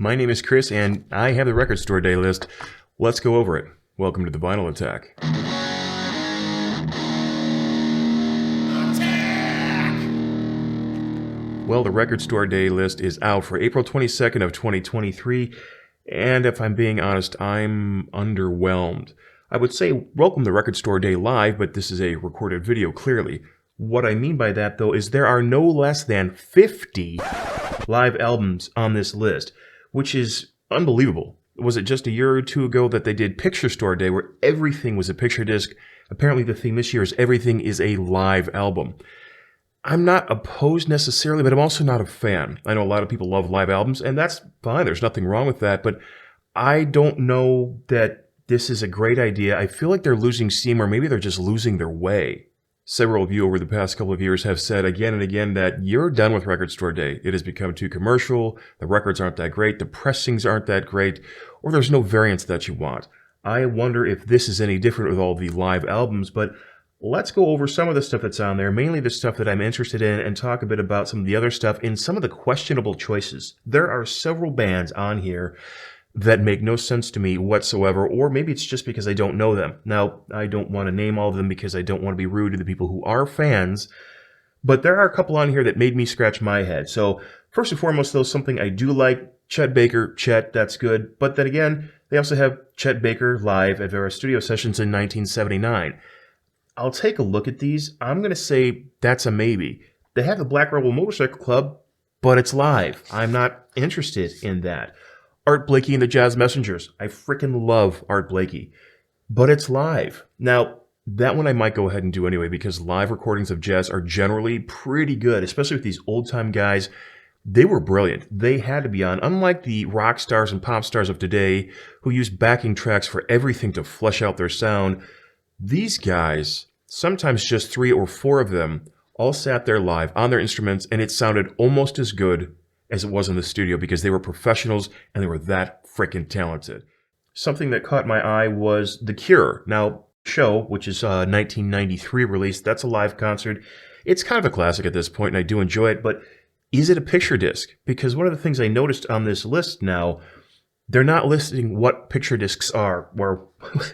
My name is Chris, and I have the Record Store Day list. Let's go over it. Welcome to the Vinyl Attack. Well, the Record Store Day list is out for April 22nd of 2023, and if I'm being honest, I'm underwhelmed. I would say welcome to Record Store Day Live, but this is a recorded video, clearly. What I mean by that, though, is there are no less than 50 live albums on this list, which is unbelievable. Was it just a year or two ago that they did Picture Store Day, where everything was a picture disc? Apparently the theme this year is everything is a live album. I'm not opposed necessarily, but I'm also not a fan. I know a lot of people love live albums, and that's fine. There's nothing wrong with that, but I don't know that this is a great idea. I feel like they're losing steam, or maybe they're just losing their way. Several of you over the past couple of years have said again and again that you're done with Record Store Day. It has become too commercial, the records aren't that great, the pressings aren't that great, or there's no variants that you want. I wonder if this is any different with all the live albums, but let's go over some of the stuff that's on there, mainly the stuff that I'm interested in, and talk a bit about some of the other stuff and some of the questionable choices. There are several bands on here that make no sense to me whatsoever, or maybe it's just because I don't know them. Now, I don't want to name all of them because I don't want to be rude to the people who are fans, but there are a couple on here that made me scratch my head. So, first and foremost, though, something I do like, Chet Baker, Chet, that's good. But then again, they also have Chet Baker live at various studio sessions in 1979. I'll take a look at these. I'm going to say that's a maybe. They have the Black Rebel Motorcycle Club, but it's live. I'm not interested in that. Art Blakey and the Jazz Messengers. I freaking love Art Blakey, but it's live. Now, that one I might go ahead and do anyway because live recordings of jazz are generally pretty good, especially with these old-time guys. They were brilliant. They had to be on. Unlike the rock stars and pop stars of today who use backing tracks for everything to flesh out their sound, these guys, sometimes just 3 or 4 of them, all sat there live on their instruments, and it sounded almost as good as it was in the studio because they were professionals and they were that freaking talented. Something that caught my eye was The Cure. Now, Show, which is a 1993 release, that's a live concert. It's kind of a classic at this point, and I do enjoy it, but is it a picture disc? Because one of the things I noticed on this list now, they're not listing what picture discs are, or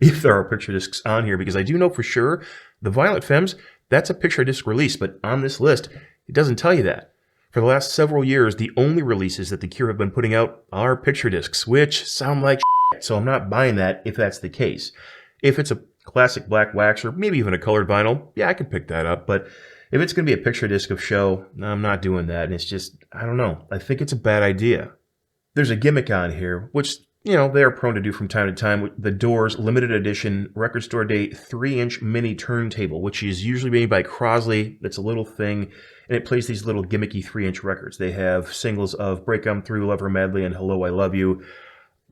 if there are picture discs on here, because I do know for sure the Violent Femmes, that's a picture disc release, but on this list, it doesn't tell you that. For the last several years, the only releases that The Cure have been putting out are picture discs, which sound like shit, so I'm not buying that if that's the case. If it's a classic black wax or maybe even a colored vinyl, yeah, I can pick that up, but if it's going to be a picture disc of Show, I'm not doing that, and it's just, I don't know. I think it's a bad idea. There's a gimmick on here, which, you know, they are prone to do from time to time, with the Doors limited edition Record Store Day 3-inch mini turntable, which is usually made by Crosley. It's a little thing, and it plays these little gimmicky 3-inch records. They have singles of Break 'Em Through, Love Her Madly, and Hello, I Love You.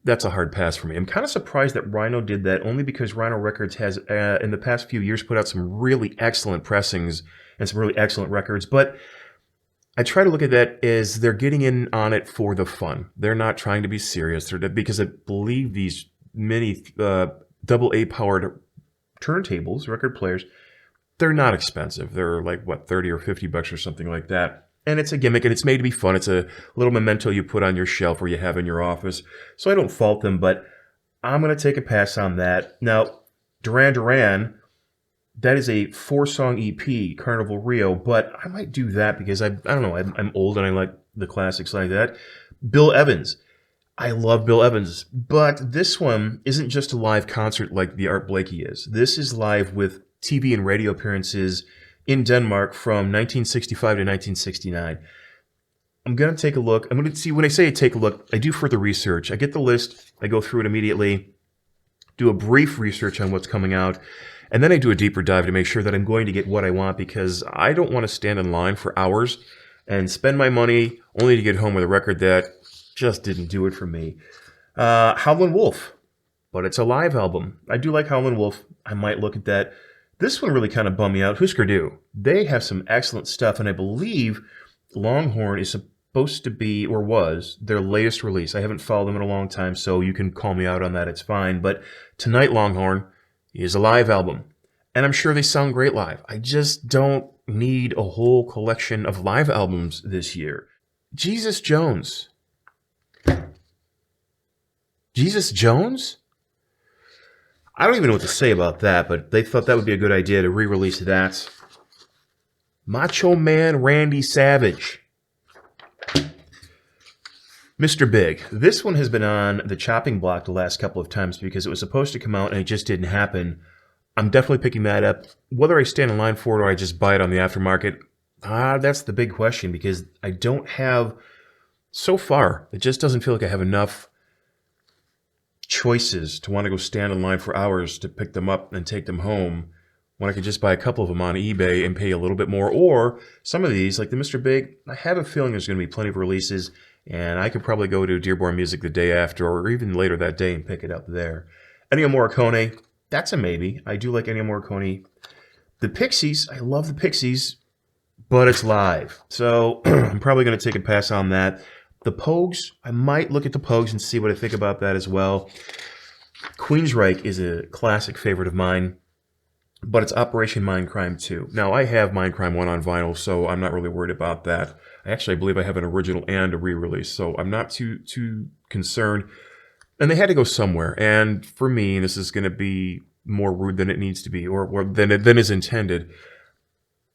That's a hard pass for me. I'm kind of surprised that Rhino did that, only because Rhino Records has, in the past few years, put out some really excellent pressings and some really excellent records, but I try to look at that as they're getting in on it for the fun. They're not trying to be serious, because I believe these mini AA powered turntables, record players, they're not expensive. They're like, what, 30 or 50 bucks or something like that. And it's a gimmick, and it's made to be fun. It's a little memento you put on your shelf or you have in your office. So I don't fault them, but I'm going to take a pass on that. Now, Duran Duran, that is a 4-song EP, Carnival Rio, but I might do that because I don't know, I'm old and I like the classics like that. Bill Evans. I love Bill Evans, but this one isn't just a live concert like the Art Blakey is. This is live with TV and radio appearances in Denmark from 1965 to 1969. I'm going to take a look. I'm going to see, when I say take a look, I do further research. I get the list, I go through it immediately, do a brief research on what's coming out, and then I do a deeper dive to make sure that I'm going to get what I want, because I don't want to stand in line for hours and spend my money only to get home with a record that just didn't do it for me. Howlin' Wolf, but it's a live album. I do like Howlin' Wolf. I might look at that. This one really kind of bummed me out. Husker Du. They have some excellent stuff, and I believe Longhorn is supposed to be, or was, their latest release. I haven't followed them in a long time, so you can call me out on that. It's fine. But Tonight Longhorn is a live album, and I'm sure they sound great live. I just don't need a whole collection of live albums this year. Jesus Jones. Jesus Jones? I don't even know what to say about that, but they thought that would be a good idea to re-release that. Macho Man Randy Savage. Mr. Big. This one has been on the chopping block the last couple of times because it was supposed to come out and it just didn't happen. I'm definitely picking that up. Whether I stand in line for it or I just buy it on the aftermarket, that's the big question because I don't have, so far, it just doesn't feel like I have enough choices to want to go stand in line for hours to pick them up and take them home when I could just buy a couple of them on eBay and pay a little bit more. Or some of these, like the Mr. Big, I have a feeling there's going to be plenty of releases and I could probably go to Dearborn Music the day after or even later that day and pick it up there. Ennio Morricone, that's a maybe. I do like Ennio Morricone. The Pixies, I love the Pixies, but it's live. So I'm probably going to take a pass on that. The Pogues, I might look at the Pogues and see what I think about that as well. Queensryche is a classic favorite of mine, but it's Operation Mindcrime 2. Now, I have Mindcrime 1 on vinyl, so I'm not really worried about that. I believe I have an original and a re-release, so I'm not too concerned. And they had to go somewhere, and for me, this is going to be more rude than it needs to be, or than is intended.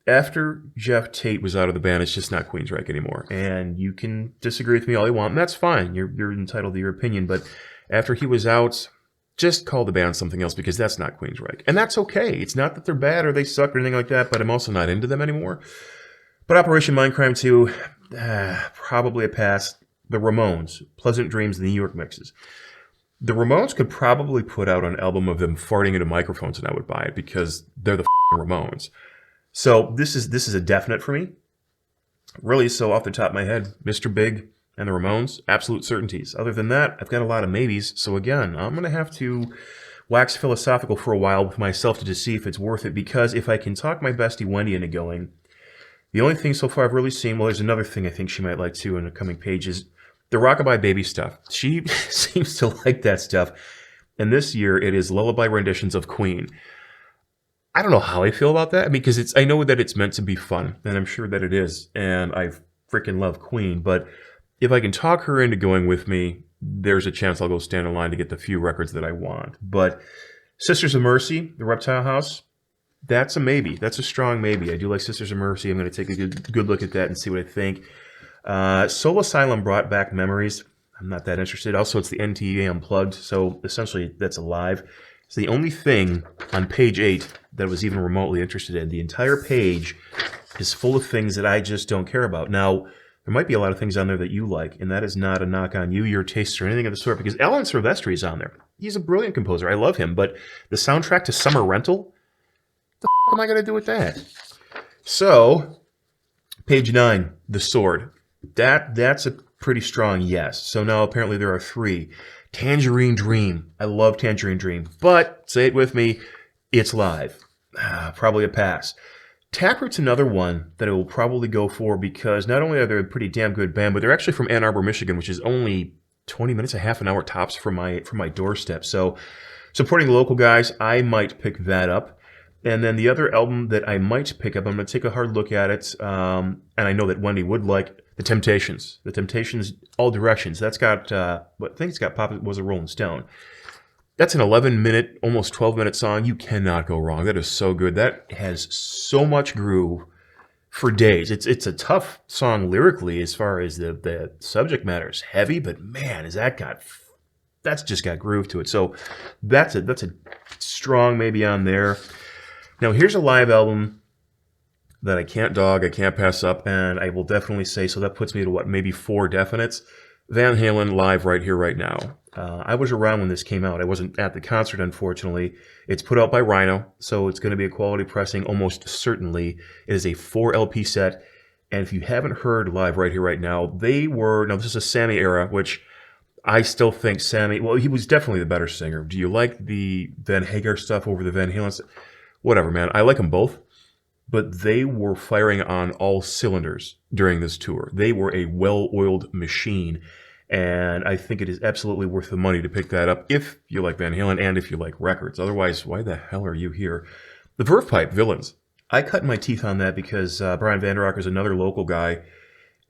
After Jeff Tate was out of the band, it's just not Queensryche anymore. And you can disagree with me all you want, and that's fine. You're entitled to your opinion. But after he was out, just call the band something else because that's not Queensryche. And that's okay. It's not that they're bad or they suck or anything like that, but I'm also not into them anymore. But Operation Mindcrime 2, probably a pass. The Ramones, Pleasant Dreams, the New York mixes. The Ramones could probably put out an album of them farting into microphones and I would buy it because they're the Ramones. So this is a definite for me. Really, so off the top of my head, Mr. Big and the Ramones, absolute certainties. Other than that, I've got a lot of maybes. So again, I'm going to have to wax philosophical for a while with myself to just see if it's worth it. Because if I can talk my bestie Wendy into going, the only thing so far I've really seen, well, there's another thing I think she might like too in the coming pages, the Rockabye Baby stuff. She seems to like that stuff. And this year, it is lullaby renditions of Queen. I don't know how I feel about that. I mean, because I know that it's meant to be fun, and I'm sure that it is. And I freaking love Queen. But if I can talk her into going with me, there's a chance I'll go stand in line to get the few records that I want. But Sisters of Mercy, the Reptile House, that's a maybe. That's a strong maybe. I do like Sisters of Mercy. I'm going to take a good look at that and see what I think. Soul Asylum brought back memories. I'm not that interested. Also, it's the NTA Unplugged, so essentially that's alive. It's the only thing on page 8 that I was even remotely interested in. The entire page is full of things that I just don't care about. Now, there might be a lot of things on there that you like, and that is not a knock on you, your tastes, or anything of the sort, because Alan Silvestri is on there. He's a brilliant composer. I love him, but the soundtrack to Summer Rental, the f*** am I going to do with that? So, page 9, The Sword. That's a pretty strong yes. So now apparently there are 3. Tangerine Dream. I love Tangerine Dream. But, say it with me, it's live. Probably a pass. Taproot's another one that I will probably go for because not only are they a pretty damn good band, but they're actually from Ann Arbor, Michigan, which is only 20 minutes, a half an hour tops from my doorstep. So supporting local guys, I might pick that up. And then the other album that I might pick up, I'm going to take a hard look at it, and I know that Wendy would like The Temptations. The Temptations, All Directions. That's got, I think it's got Pop Was a Rolling Stone. That's an 11-minute, almost 12-minute song. You cannot go wrong. That is so good. That has so much groove for days. It's a tough song lyrically as far as the subject matter is heavy, but man, that's just got groove to it. So that's a strong maybe on there. Now, here's a live album that I can't dog, I can't pass up, and I will definitely say, so that puts me to maybe 4 definites. Van Halen live right here, right now. I was around when this came out. I wasn't at the concert, unfortunately. It's put out by Rhino, so it's going to be a quality pressing, almost certainly. It is a 4 LP set, and if you haven't heard live right here, right now, now this is a Sammy era, which I still think Sammy, well, he was definitely the better singer. Do you like the Van Hagar stuff over the Van Halen stuff? Whatever, man. I like them both. But they were firing on all cylinders during this tour. They were a well-oiled machine. And I think it is absolutely worth the money to pick that up if you like Van Halen and if you like records. Otherwise, why the hell are you here? The Verve Pipe, Villains. I cut my teeth on that because Brian Vanderrock is another local guy.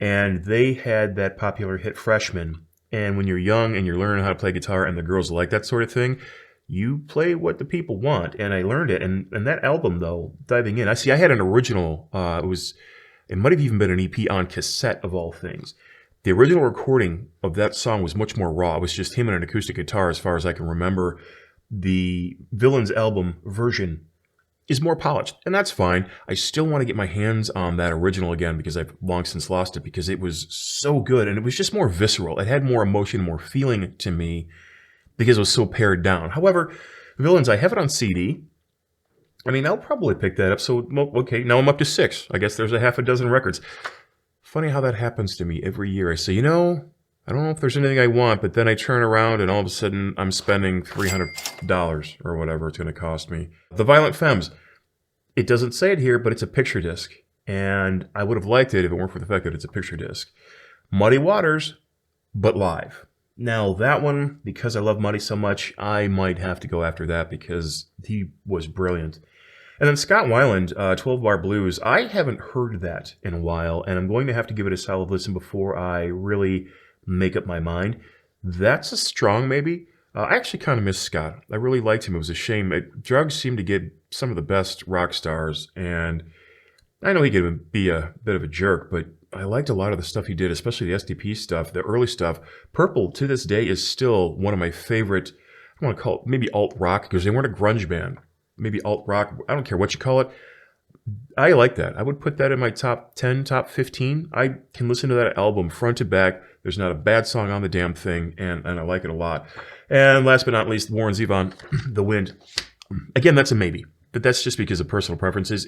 And they had that popular hit Freshman. And when you're young and you're learning how to play guitar and the girls like that sort of thing, you play what the people want. And I learned it. And that album, though, diving in, I had an original. It might have even been an EP on cassette of all things. The original recording of that song was much more raw. It was just him and an acoustic guitar as far as I can remember. The Villains album version is more polished, and that's fine. I still want to get my hands on that original again because I've long since lost it because it was so good and it was just more visceral. It had more emotion, more feeling to me because it was so pared down. However, Villains, I have it on CD. I mean, I'll probably pick that up. So, okay, now I'm up to 6. I guess there's a half a dozen records. Funny how that happens to me every year. I say, I don't know if there's anything I want, but then I turn around and all of a sudden I'm spending $300 or whatever it's going to cost me. The Violent Femmes. It doesn't say it here, but it's a picture disc. And I would have liked it if it weren't for the fact that it's a picture disc. Muddy Waters, but live. Now that one, because I love Muddy so much, I might have to go after that because he was brilliant. And then Scott Weiland, 12 Bar Blues. I haven't heard that in a while, and I'm going to have to give it a solid listen before I really make up my mind. That's a strong maybe. I actually kind of miss Scott. I really liked him. It was a shame. Drugs seemed to get some of the best rock stars, and I know he could be a bit of a jerk, but I liked a lot of the stuff he did, especially the SDP stuff, the early stuff. Purple, to this day, is still one of my favorite, I want to call it maybe alt-rock, because they weren't a grunge band. Maybe alt-rock, I don't care what you call it. I like that. I would put that in my top 10, top 15. I can listen to that album front to back. There's not a bad song on the damn thing, and I like it a lot. And last but not least, Warren Zevon, The Wind. Again, that's a maybe, but that's just because of personal preferences.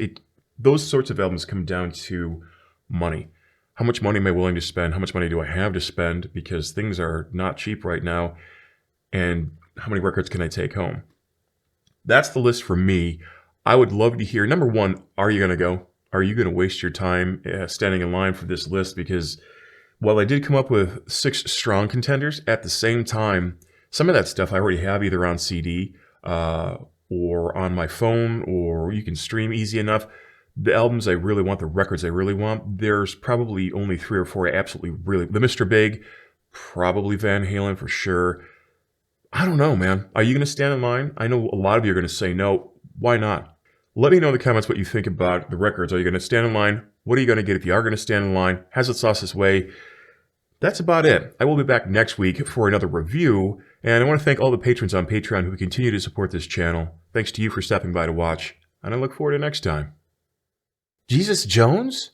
Those sorts of albums come down to money. How much money am I willing to spend? How much money do I have to spend? Because things are not cheap right now. And how many records can I take home? That's the list for me. I would love to hear, number one, are you going to go? Are you going to waste your time standing in line for this list? Because while I did come up with 6 strong contenders, at the same time, some of that stuff I already have either on CD or on my phone, or you can stream easy enough. The albums I really want, the records I really want, there's probably only 3 or 4 I absolutely really... The Mr. Big, probably Van Halen for sure. I don't know, man. Are you going to stand in line? I know a lot of you are going to say no. Why not? Let me know in the comments what you think about the records. Are you going to stand in line? What are you going to get if you are going to stand in line? Has it sauce this way? That's about it. I will be back next week for another review, and I want to thank all the patrons on Patreon who continue to support this channel. Thanks to you for stopping by to watch, and I look forward to next time. Jesus Jones?